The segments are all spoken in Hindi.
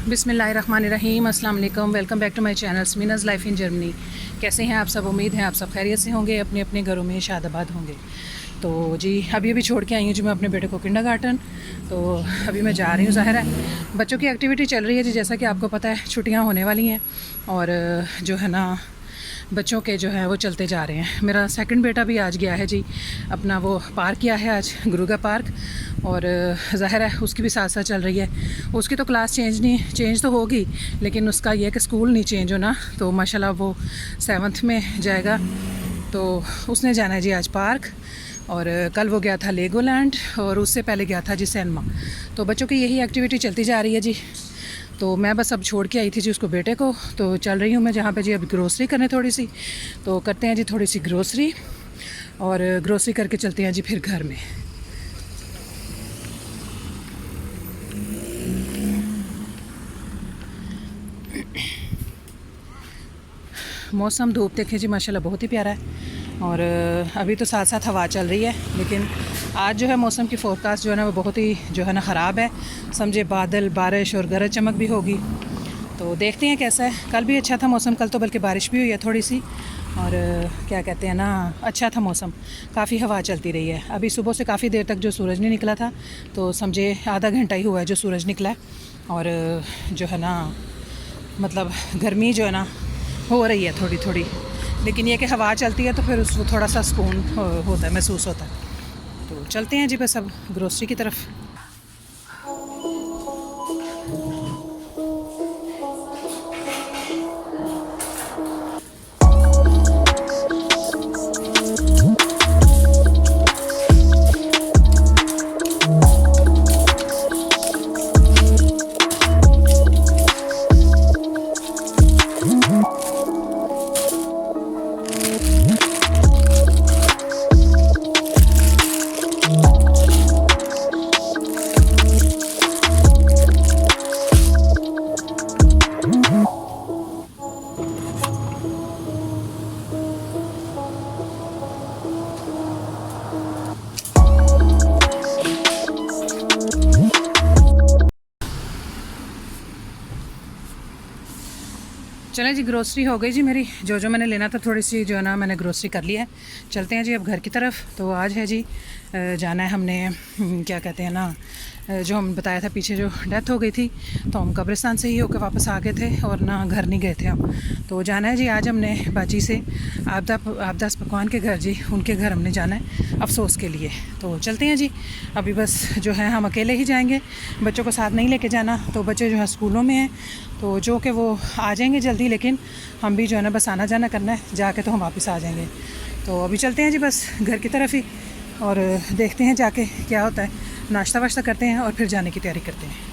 बिस्मिल्लाहिर्रहमानिर्रहीम, अस्सलाम वालेकुम। Welcome back to my channel Samina's life in Germany. कैसे हैं आप सब? उम्मीद है आप सब खैरियत से होंगे, अपने अपने घरों में शादाबाद होंगे। तो जी अभी छोड़ के आई हूँ जी मैं अपने बेटे को किंडरगार्टन। तो अभी मैं जा रही हूँ। ज़ाहिर है बच्चों की एक्टिविटी चल रही है जी, जैसा कि आपको पता है छुट्टियाँ होने वाली हैं और जो है ना बच्चों के जो है वो चलते जा रहे हैं। मेरा सेकंड बेटा भी आज गया है जी अपना वो पार्क किया है आज, गुरुगा पार्क, और ज़ाहिर है उसकी भी साथ साथ चल रही है। उसकी तो क्लास चेंज तो होगी, लेकिन उसका ये है कि स्कूल नहीं चेंज होना। तो माशाल्लाह वो 7th में जाएगा, तो उसने जाना है जी आज पार्क। और कल वो गया था लेगोलैंड और उससे पहले गया था जी सैनमा। तो बच्चों की यही एक्टिविटी चलती जा रही है जी। तो मैं बस अब छोड़ के आई थी जी उसको, बेटे को। तो चल रही हूँ मैं जहाँ पे जी अभी ग्रोसरी करने थोड़ी सी। तो करते हैं जी थोड़ी सी ग्रोसरी, और ग्रोसरी करके चलते हैं जी फिर घर में। मौसम धूप देखें जी माशाल्लाह बहुत ही प्यारा है, और अभी तो साथ साथ हवा चल रही है। लेकिन आज जो है मौसम की फ़ोरकास्ट जो है ना वो बहुत ही जो है ना ख़राब है। समझे बादल, बारिश और गरज चमक भी होगी। तो देखते हैं कैसा है। कल भी अच्छा था मौसम, कल तो बल्कि बारिश भी हुई है थोड़ी सी, और क्या कहते हैं ना अच्छा था मौसम, काफ़ी हवा चलती रही है। अभी सुबह से काफ़ी देर तक जो सूरज नहीं निकला था, तो समझे आधा घंटा ही हुआ है जो सूरज निकला है। और जो है ना मतलब गर्मी जो है ना हो रही है थोड़ी थोड़ी, लेकिन ये कि हवा चलती है तो फिर उसको थोड़ा सा सुकून होता है, महसूस होता है। तो चलते हैं जी बस अब ग्रोसरी की तरफ। चलें जी, ग्रोसरी हो गई जी मेरी। जो मैंने लेना था थोड़ी सी जो है ना मैंने ग्रोसरी कर लिया है। चलते हैं जी अब घर की तरफ। तो आज है जी जाना है हमने, क्या कहते हैं ना, जो हम बताया था पीछे जो डेथ हो गई थी, तो हम कब्रिस्तान से ही होकर वापस आ गए थे और ना घर नहीं गए थे हम। तो जाना है जी आज हमने बाजी से आबदास पकवान के घर जी, उनके घर हमने जाना है अफसोस के लिए। तो चलते हैं जी। अभी बस जो है हम अकेले ही जाएंगे, बच्चों को साथ नहीं लेके जाना। तो बच्चे जो है स्कूलों में हैं, तो जो कि वो आ जाएंगे जल्दी, लेकिन हम भी जो है ना बस आना जाना करना है, जाके तो हम वापस आ जाएंगे। तो अभी चलते हैं जी बस घर की तरफ ही, और देखते हैं जाके क्या होता है। नाश्ता वाश्ता करते हैं और फिर जाने की तैयारी करते हैं।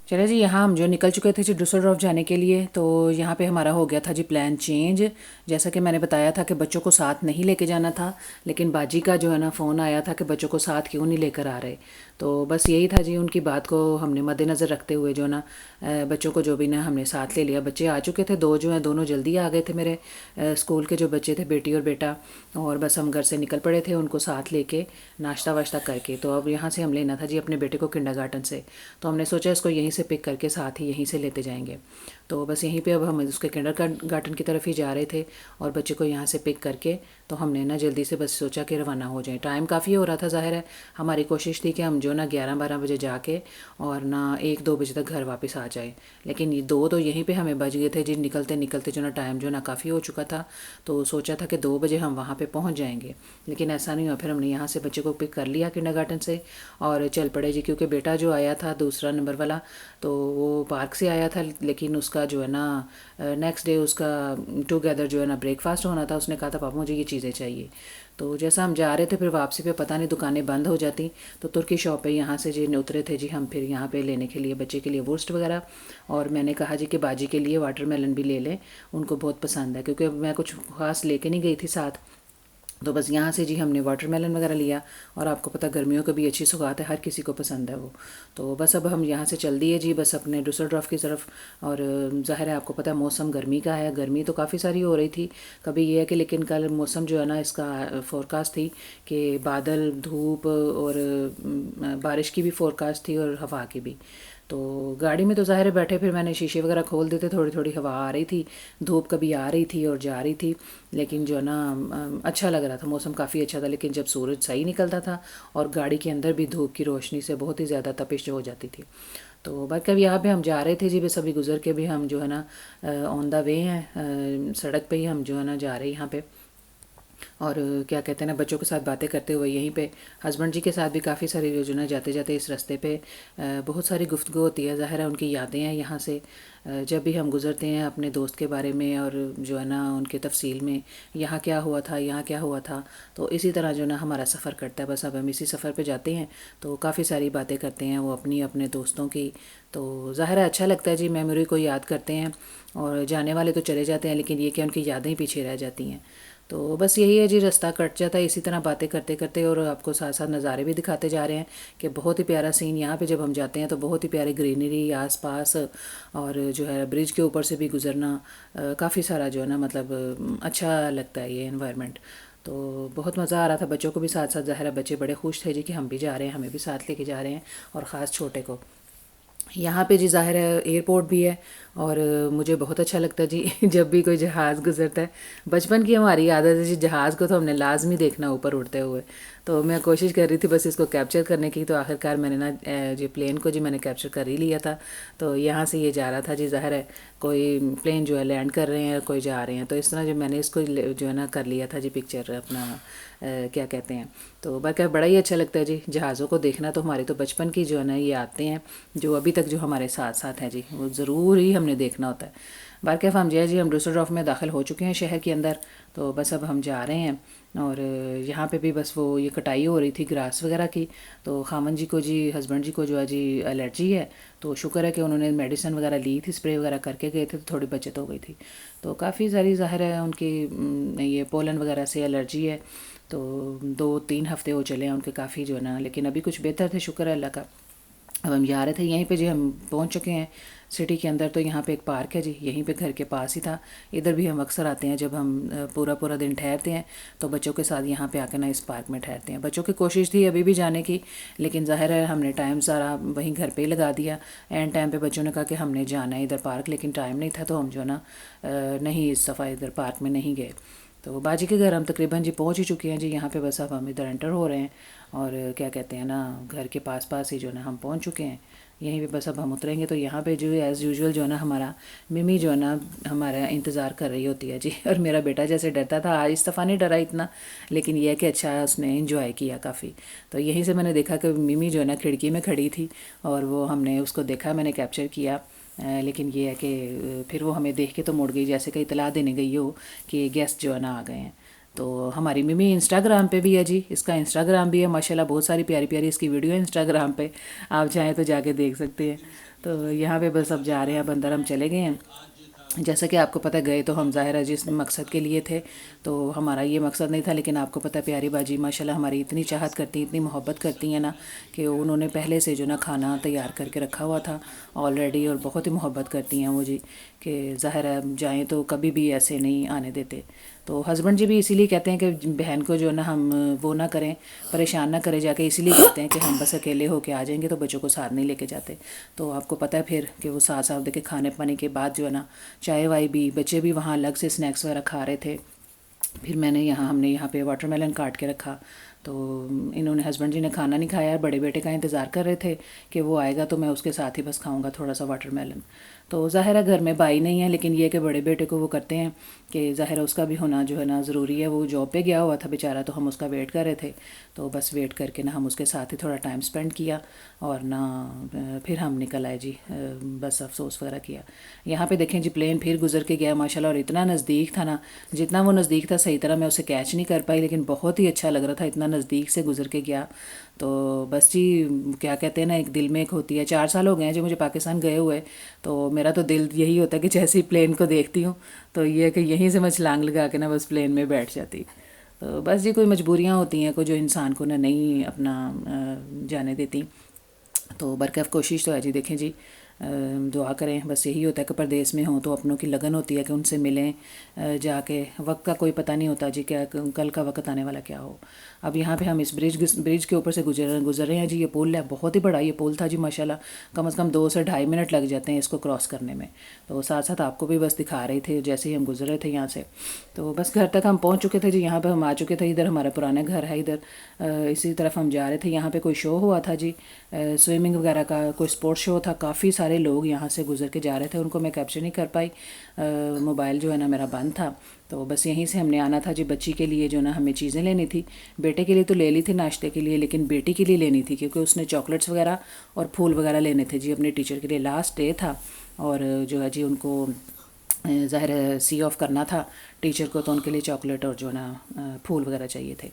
चले जी, यहाँ हम जो निकल चुके थे जी डुसलडॉर्फ जाने के लिए। तो यहाँ पे हमारा हो गया था जी प्लान चेंज। जैसा कि मैंने बताया था कि बच्चों को साथ नहीं लेके जाना था, लेकिन बाजी का जो है ना फ़ोन आया था कि बच्चों को साथ क्यों नहीं लेकर आ रहे। तो बस यही था जी, उनकी बात को हमने मद्देनज़र रखते हुए जो ना बच्चों को जो भी ना हमने साथ ले लिया। बच्चे आ चुके थे, दो जो हैं दोनों जल्दी आ गए थे मेरे स्कूल के जो बच्चे थे, बेटी और बेटा। और बस हम घर से निकल पड़े थे उनको साथ लेके, नाश्ता वाश्ता करके। तो अब यहाँ से हम लेना था जी अपने बेटे को किंडरगार्टन से। तो हमने सोचा इसको यहीं से पिक करके साथ ही यहीं से लेते जाएंगे। तो बस यहीं पे अब हम उसके किंडरगार्टन की तरफ ही जा रहे थे, और बच्चे को यहाँ से पिक करके तो हमने ना जल्दी से बस सोचा कि रवाना हो जाए। टाइम काफ़ी हो रहा था, ज़ाहिर है हमारी कोशिश थी कि हम जो ना 11-12 बजे जाके और ना 1-2 बजे तक घर वापस आ जाए। लेकिन ये 2 तो यहीं पे हमें बज गए थे जी, निकलते निकलते जो ना टाइम जो ना काफ़ी हो चुका था। तो सोचा था कि 2 बजे हम वहाँ पे पहुँच जाएंगे, लेकिन ऐसा नहीं हुआ। फिर हमने यहाँ से बच्चे को पिक कर लिया किंडरगार्टन से और चल पड़े जी, क्योंकि बेटा जो आया था दूसरा नंबर वाला, तो वो पार्क से आया था, लेकिन उसका जो है ना नेक्स्ट डे उसका टुगेदर जो है ना ब्रेकफास्ट होना था। उसने कहा था पापा मुझे ये चीज़ें चाहिए। तो जैसा हम जा रहे थे फिर वापसी पे पता नहीं दुकानें बंद हो जाती, तो तुर्की शॉप पे यहाँ से जी उतरे थे जी हम फिर यहाँ पे लेने के लिए बच्चे के लिए वुर्स्ट वगैरह। और मैंने कहा जी कि बाजी के लिए वाटरमेलन भी ले लें, उनको बहुत पसंद है, क्योंकि मैं कुछ खास लेके नहीं गई थी साथ। तो बस यहाँ से जी हमने वाटरमेलन वगैरह लिया। और आपको पता गर्मियों का भी अच्छी सौगात है, हर किसी को पसंद है वो। तो बस अब हम यहाँ से चल दिए जी बस अपने डुसलडॉर्फ की तरफ। और ज़ाहिर है आपको पता है मौसम गर्मी का है, गर्मी तो काफ़ी सारी हो रही थी। कभी ये है कि लेकिन कल मौसम जो है ना इसका फोरकास्ट थी कि बादल धूप और बारिश की भी फोरकास्ट थी और हवा की भी। तो गाड़ी में तो ज़ाहिर है बैठे फिर मैंने शीशे वगैरह खोल देते, थोड़ी थोड़ी हवा आ रही थी, धूप कभी आ रही थी और जा रही थी। लेकिन जो है ना अच्छा लग रहा था, मौसम काफ़ी अच्छा था। लेकिन जब सूरज सही निकलता था और गाड़ी के अंदर भी धूप की रोशनी से बहुत ही ज़्यादा तपिश जो हो जाती थी। तो बाकी अब यहाँ पे हम जा रहे थे जी, बस अभी गुजर के भी हम जो है ना ऑन द वे हैं, सड़क पे ही हम जो है ना जा रहे हैं यहाँ पे। और क्या कहते हैं ना बच्चों के साथ बातें करते हुए यहीं पे हस्बैंड जी के साथ भी काफ़ी सारी जो ना जाते जाते इस रास्ते पे बहुत सारी गुफ्तगू होती है। ज़ाहिर है उनकी यादें हैं यहाँ से, जब भी हम गुज़रते हैं अपने दोस्त के बारे में और जो है ना उनके तफसील में यहाँ क्या हुआ था, यहाँ क्या हुआ था। तो इसी तरह जो ना हमारा सफ़र करता है। बस अब हम इसी सफ़र पे जाते हैं तो काफ़ी सारी बातें करते हैं वो अपनी अपने दोस्तों की। तो ज़ाहिर है अच्छा लगता है जी, मेमोरी को याद करते हैं। और जाने वाले तो चले जाते हैं लेकिन ये कि उनकी यादें ही पीछे रह जाती हैं। तो बस यही है जी, रास्ता कट जाता है इसी तरह बातें करते करते। और आपको साथ साथ नज़ारे भी दिखाते जा रहे हैं कि बहुत ही प्यारा सीन यहाँ पे जब हम जाते हैं तो बहुत ही प्यारी ग्रीनरी आसपास। और जो है ब्रिज के ऊपर से भी गुजरना काफ़ी सारा जो है ना मतलब अच्छा लगता है ये इन्वायरमेंट। तो बहुत मज़ा आ रहा था, बच्चों को भी साथ साथ। ज़ाहिर है बच्चे बड़े खुश थे जी कि हम भी जा रहे हैं, हमें भी साथ लेके जा रहे हैं, और ख़ास छोटे को। यहाँ पे जी ज़ाहिर है एयरपोर्ट भी है। और मुझे बहुत अच्छा लगता है जी जब भी कोई जहाज़ गुजरता है। बचपन की हमारी आदत है जी, जहाज़ को तो हमने लाजमी देखना ऊपर उड़ते हुए। तो मैं कोशिश कर रही थी बस इसको कैप्चर करने की। तो आखिरकार मैंने ना जी प्लेन को जी मैंने कैप्चर कर ही लिया था। तो यहाँ से ये जा रहा था जी, ज़ाहिर है कोई प्लेन जो है लैंड कर रहे हैं, कोई जा रहे हैं। तो इस तरह जो मैंने इसको जो है ना कर लिया था जी पिक्चर अपना क्या कहते हैं। तो बाकी बड़ा ही अच्छा लगता है जी जहाज़ों को देखना। तो हमारे तो बचपन की जो है ना ये आते हैं जो अभी तक जो हमारे साथ साथ हैं जी, वो ज़रूर ही हमने देखना होता है। बारकैफ हम जी हम डुसलडॉर्फ में दाखिल हो चुके हैं शहर के अंदर। तो बस अब हम जा रहे हैं। और यहाँ पे भी बस वो ये कटाई हो रही थी ग्रास वगैरह की। तो खामन जी को जी हस्बैंड जी को जो है जी एलर्जी है। तो शुक्र है कि उन्होंने मेडिसिन वगैरह ली थी, स्प्रे वगैरह करके गए थे तो थोड़ी बचत हो गई थी। तो काफ़ी सारी ज़ाहिर है उनकी ये पोलन वगैरह से एलर्जी है। तो 2-3 हफ्ते हो चले हैं उनके काफ़ी जो है ना, लेकिन अभी कुछ बेहतर थे शुक्र है अल्लाह का। अब हम जा रहे थे यहीं पे जी, हम पहुंच चुके हैं सिटी के अंदर। तो यहाँ पे एक पार्क है जी, यहीं पे घर के पास ही था। इधर भी हम अक्सर आते हैं जब हम पूरा पूरा दिन ठहरते हैं तो बच्चों के साथ यहाँ पे आकर ना इस पार्क में ठहरते हैं। बच्चों की कोशिश थी अभी भी जाने की, लेकिन ज़ाहिर है हमने टाइम सारा वहीं घर पे ही लगा दिया। एंड टाइम पे बच्चों ने कहा कि हमने जाना है इधर पार्क, लेकिन टाइम नहीं था तो हम जो ना नहीं इस दफ़ा इधर पार्क में नहीं गए। तो बाजी के घर हम तकरीबन जी पहुंच ही चुके हैं जी। यहाँ पे बस अब हम इधर एंटर हो रहे हैं। और क्या कहते हैं ना घर के पास पास ही जो ना हम पहुंच चुके हैं। यहीं पे बस अब हम उतरेंगे। तो यहाँ पे जो एज़ यूजुअल जो है ना हमारा मिमी जो है ना हमारा इंतज़ार कर रही होती है जी। और मेरा बेटा जैसे डरता था, आज इस दफ़ा नहीं डरा इतना, लेकिन यह है कि अच्छा उसने इंजॉय किया काफ़ी। तो यहीं से मैंने देखा कि मिमी जो है ना खिड़की में खड़ी थी और वो हमने उसको देखा, मैंने कैप्चर किया। लेकिन ये है कि फिर वो हमें देख के तो मुड़ गई, जैसे कि इतला देने गई हो कि गेस्ट जो है ना आ गए हैं। तो हमारी मिमी इंस्टाग्राम पे भी है जी, इसका इंस्टाग्राम भी है माशाल्लाह, बहुत सारी प्यारी प्यारी इसकी वीडियो है इंस्टाग्राम पे, आप चाहें तो जाके देख सकते हैं। तो यहाँ पे बस अब जा रहे हैं, अब अंदर हम चले गए हैं। जैसा कि आपको पता गए तो हम ज़ाहिर है जिस मकसद के लिए थे, तो हमारा ये मकसद नहीं था। लेकिन आपको पता प्यारी बाजी माशाल्लाह हमारी इतनी चाहत करती, इतनी मोहब्बत करती हैं ना कि उन्होंने पहले से जो ना खाना तैयार करके रखा हुआ था ऑलरेडी। और बहुत ही मोहब्बत करती हैं वो जी कि ज़ाहिर है जाएँ तो कभी भी ऐसे नहीं आने देते। तो हस्बैंड जी भी इसीलिए कहते हैं कि बहन को जो ना हम वो ना करें, परेशान ना करें जाके, इसीलिए कहते हैं कि हम बस अकेले होके आ जाएंगे तो बच्चों को साथ नहीं लेके जाते। तो आपको पता है फिर कि वो साथ साथ देखे खाने पाने के बाद जो है ना चाय वाय भी, बच्चे भी वहाँ अलग से स्नैक्स वगैरह खा रहे थे। फिर हमने यहाँ पे वाटरमेलन काट के रखा। तो इन्होंने हस्बैंड जी ने खाना नहीं खाया, बड़े बेटे का इंतज़ार कर रहे थे कि वो आएगा तो मैं उसके साथ ही बस खाऊंगा थोड़ा सा वाटरमेलन। तो ज़ाहिर है घर में भाई नहीं है, लेकिन ये कि बड़े बेटे को वो करते हैं कि ज़ाहिर है उसका भी होना जो है ना ज़रूरी है। वो जॉब पे गया हुआ था बेचारा, तो हम उसका वेट कर रहे थे। तो बस वेट करके ना हम उसके साथ ही थोड़ा टाइम स्पेंड किया और ना फिर हम निकल आए जी। बस अफसोस वगैरह किया। यहाँ पे देखें जी प्लेन फिर गुजर के गया माशाल्लाह, और इतना नज़दीक था ना, जितना वो नज़दीक था सही तरह मैं उसे कैच नहीं कर पाई, लेकिन बहुत ही अच्छा लग रहा था, इतना नज़दीक से गुजर के गया। तो बस जी क्या कहते हैं ना, एक दिल में एक होती है। 4 साल हो गए हैं जो मुझे पाकिस्तान गए हुए, तो मेरा तो दिल यही होता है कि जैसे ही प्लेन को देखती हूँ तो ये है कि यहीं से मैं छलांग लगा के ना बस प्लेन में बैठ जाती। तो बस जी कोई मजबूरियाँ होती हैं, कोई जो इंसान को ना नहीं अपना जाने देती। तो बरकफ कोशिश तो है जी, देखें जी दुआ करें। बस यही होता है कि परदेस में हों तो अपनों की लगन होती है कि उनसे मिलें जाके। वक्त का कोई पता नहीं होता जी, क्या कल का वक्त आने वाला क्या हो। अब यहाँ पे हम इस ब्रिज के ऊपर से गुजर रहे हैं जी। ये पुल है, बहुत ही बड़ा ये पुल था जी माशाल्लाह। कम से कम 2 से ढाई मिनट लग जाते हैं इसको क्रॉस करने में। तो साथ साथ आपको भी बस दिखा रहे थे जैसे ही हम गुजर रहे थे यहाँ से। तो बस घर तक हम पहुँच चुके थे जी। यहाँ पर हम आ चुके थे, इधर हमारा पुराना घर है, इधर इसी तरफ हम जा रहे थे। यहाँ पे कोई शो हुआ था जी, स्विमिंग वगैरह का कोई स्पोर्ट्स शो था। काफ़ी सारे लोग यहाँ से गुजर के जा रहे थे, उनको मैं कैप्चर नहीं कर पाई, मोबाइल जो है ना मेरा बंद था। तो बस यहीं से हमने आना था जी। बच्ची के लिए जो ना हमें चीज़ें लेनी थी, बेटे के लिए तो ले ली थी नाश्ते के लिए, लेकिन बेटी के लिए लेनी थी क्योंकि उसने चॉकलेट्स वगैरह और फूल वगैरह लेने थे जी अपने टीचर के लिए। लास्ट डे था और जो है जी उनको ज़ाहिर है सी ऑफ करना था टीचर को, तो उनके लिए चॉकलेट और जो ना फूल वगैरह चाहिए थे।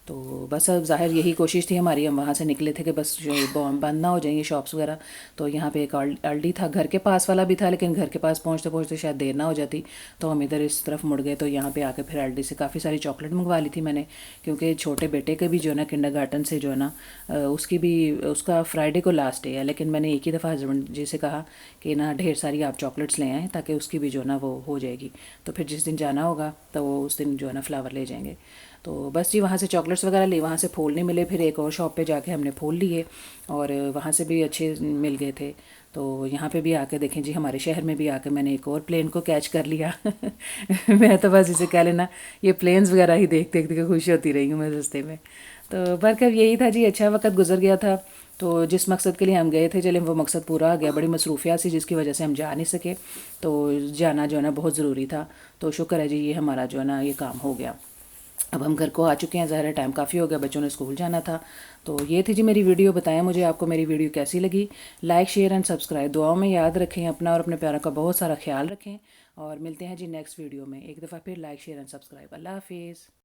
तो बस अब ज़ाहिर यही कोशिश थी हमारी, हम वहाँ से निकले थे कि बस जो बंद ना हो जाएंगे शॉप्स वगैरह। तो यहाँ पे एक अल्डी था, घर के पास वाला भी था, लेकिन घर के पास पहुँचते पहुँचते शायद देर ना हो जाती, तो हम इधर इस तरफ मुड़ गए। तो यहाँ पे आके फिर अल्डी से काफ़ी सारी चॉकलेट मंगवा ली थी मैंने, क्योंकि छोटे बेटे के भी जो है ना किंडरगार्टन से जो है ना उसकी भी उसका फ्राइडे को लास्ट डे है। लेकिन मैंने एक ही दफ़ा हस्बैंड जी से कहा कि ना ढेर सारी आप चॉकलेट्स ले आएँ ताकि उसकी भी जो है ना वो हो जाएगी। तो फिर जिस दिन जाना होगा तो वो उस दिन जो है ना फ्लावर ले जाएंगे। तो बस जी वहाँ से चॉकलेट्स वगैरह लिए, वहाँ से फूल नहीं मिले, फिर एक और शॉप पे जाके हमने फूल लिए और वहाँ से भी अच्छे मिल गए थे। तो यहाँ पे भी आके देखें जी, हमारे शहर में भी आके मैंने एक और प्लेन को कैच कर लिया। मैं तो बस इसे कह लेना ये प्लेन्स वगैरह ही देख देख के खुश होती रही हूँ मैं रास्ते में। तो बरकत यही था जी, अच्छा वक्त गुजर गया था। तो जिस मकसद के लिए हम गए थे चले वो मकसद पूरा आ गया। बड़ी मसरूफियात सी जिसकी वजह से हम जा नहीं सके, तो जाना जो है ना बहुत ज़रूरी था। तो शुक्र है जी ये हमारा जो है ना ये काम हो गया। अब हम घर को आ चुके हैं, ज़ाहिर टाइम काफ़ी हो गया, बच्चों ने स्कूल जाना था। तो ये थी जी मेरी वीडियो। बताएं मुझे आपको मेरी वीडियो कैसी लगी। लाइक शेयर एंड सब्सक्राइब दुआओं में याद रखें अपना और अपने प्यारों का बहुत सारा ख्याल रखें। और मिलते हैं जी नेक्स्ट वीडियो में। एक दफ़ा फिर लाइक शेयर एंड सब्सक्राइब। अल्लाह हाफिज़।